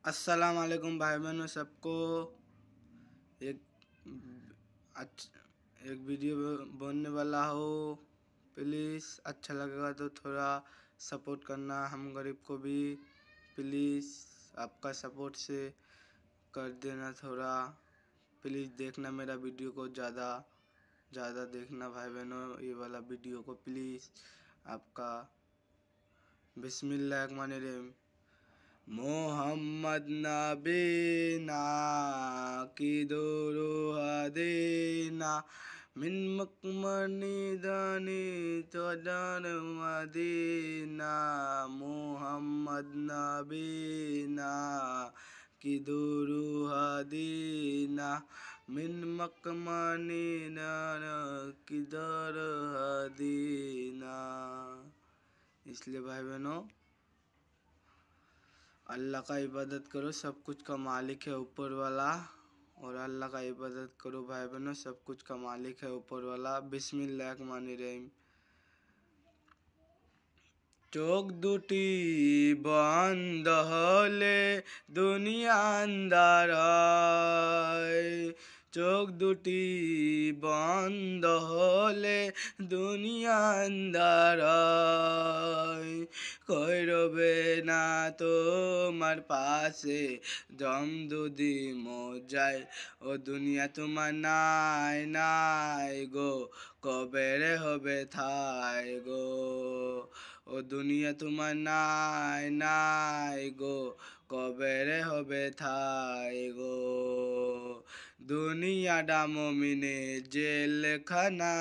अस्सलाम वालेकुम भाई बहनों सबको। एक एक वीडियो बोलने वाला हो। प्लीज़ अच्छा लगेगा तो थोड़ा सपोर्ट करना, हम गरीब को भी प्लीज़ आपका सपोर्ट से कर देना थोड़ा। प्लीज़ देखना मेरा वीडियो को ज़्यादा देखना भाई बहनों, ये वाला वीडियो को प्लीज़ आपका। बिस्मिल्लाहिर्रहमानिर्रहीम। मोहम्मद नबीना की दुरूह देना मिन मकमनी दानी तदन मदीना। मोहम्मद नबीना की दुरूह देना मिन मकमनी दाना की दरह देना। इसलिए भाई बहनों अल्लाह का इबादत करो, सब कुछ का मालिक है ऊपर वाला। और अल्लाह का इबादत करो भाई बहनों, सब कुछ का मालिक है ऊपर वाला। बिस्मिल्लाहिर्रहमानिर्रहीम। चोख दुटी बंद हले दुनिया अंधार है। चोख दुटी बंद हले दुनिया अंधार है। कोई रोबे ना তোমার পাশে দম যদি মজায় ও দুনিয়া তোমার নাই নাই গো, কবে রে হবে থাই গো। ও দুনিয়া তোমার নাই নাই গো, কবে রে হবে থাই গো। দুনিয়াটা মুমিনে জেলখানা,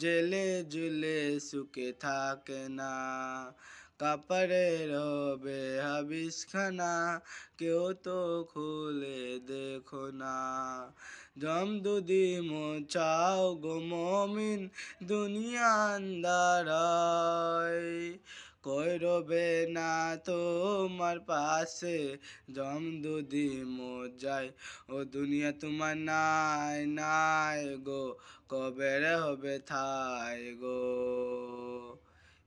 জেলে জুলে সুখে থাকে না। কাপড়ের হবে হাবিসখানা, কেউ তো খুলে দেখো না। জম দুদি মোচাও গো মমিন দুনিয়া আন্দার কই রবে না তোমার পাশে জম দুদি মোজায় ও দুনিয়া তোমার নাই নাই গো, কবে রে হবে থাই गो।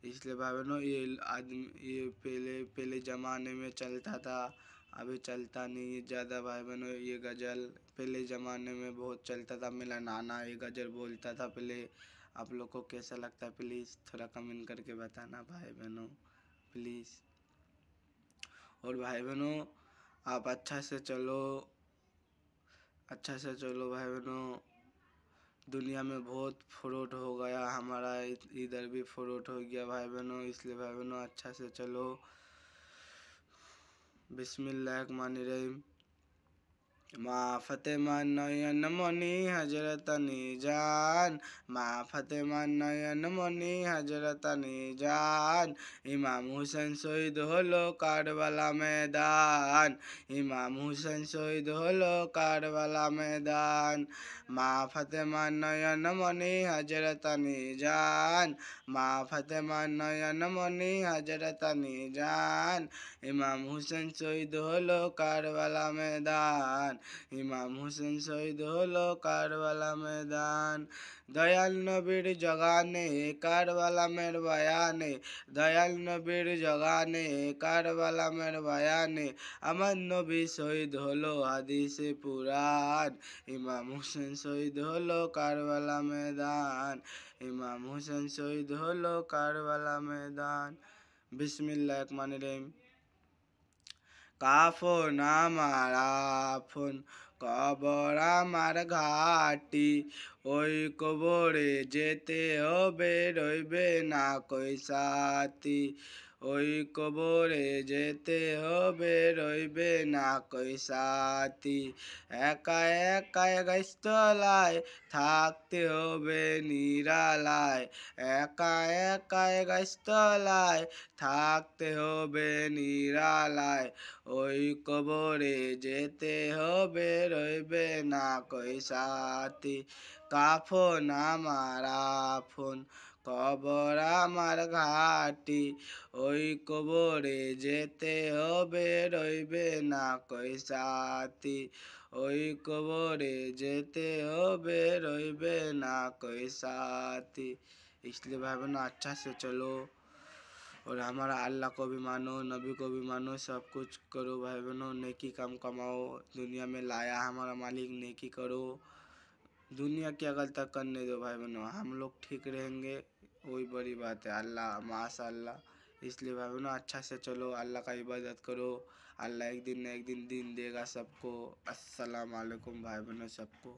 इसलिए भाई बहनों ये पहले ज़माने में चलता था, अभी चलता नहीं है ज़्यादा भाई बहनों। ये गज़ल पहले ज़माने में बहुत चलता था, मेरा नाना ये गज़ल बोलता था पहले। आप लोग को कैसा लगता है प्लीज़ थोड़ा कमेंट करके बताना भाई बहनों प्लीज़। और भाई बहनों आप अच्छा से चलो भाई बहनों। दुनिया में बहुत फ्रॉड हो गया, हमारा इधर भी फ्रॉड हो गया भाई बहनों। इसलिए भाई बहनों अच्छा से चलो। बिस्मिल्लाहिर्रहमानिर्रहीम। माँ फतेमा नयन मणि हजरत निजान, माँ फतेमा नयन मणि हजरत निजान। इमाम हुसैन शहीद হলো কারবালা मैदान, इमाम हुसैन शहीद হলো কারবালা मैदान। माँ फतेमा नयन मणि हजरत निजान, माँ फतेमा नयन मणि हजरत निजान। इमाम हुसैन शहीद হলো কারবালা मैदान, इमाम हुसैन शहीद হলো কারবালা मैदान। দয়াল নবীর জগানে কারবালা মের বয়ানে, দয়াল নবীর জগানে কারবালা মের বয়ানে। আমার নবী শহীদ হলো হাদিসে পুরাণ, ইমাম হুসেন শহীদ হলো কারবালা मैदान, ইমাম হুসেন শহীদ হলো কারবালা मैदान। बिस्मिल्लाहिर्रहमानिर्रहीम। কাফন আমার আফন কবর আমার ঘাটি, ওই কবরে যেতে হবে রইবে না কই সাথী। ওই কবরে যেতে হবে রইবে না কই সাথী। একা একা গাছতলায় থাকতে হবে নিরালায়, একা একা গাছতলায় থাকতে হবে নিরালায়। ওই কবরে যেতে হবে রইবে না কই সাথী। কাফন আমার আফন কবর আমার ঘাটি, ওই কবরে যেতে হবে রইবে না কই সাথী। ওই কবরে যেতে হবে রইবে না कोई साथी। इसलिए भाई बहनों अच्छा से चलो। और हमारा अल्लाह को भी मानो, नबी को भी मानो, सब कुछ करो भाई बहनों, नेकी काम कमाओ, दुनिया में लाया हमारा मालिक, नेकी करो, दुनिया की अकल तक करने दो भाई बहनों, हम लोग ठीक रहेंगे वही बड़ी बात है। अल्लाह माशाअल्लाह, इसलिए भाई बहनों अच्छा से चलो, अल्लाह का इबादत करो, अल्लाह एक दिन न एक दिन देगा सबको। अस्सलाम वालेकुम भाई बहनों सबको।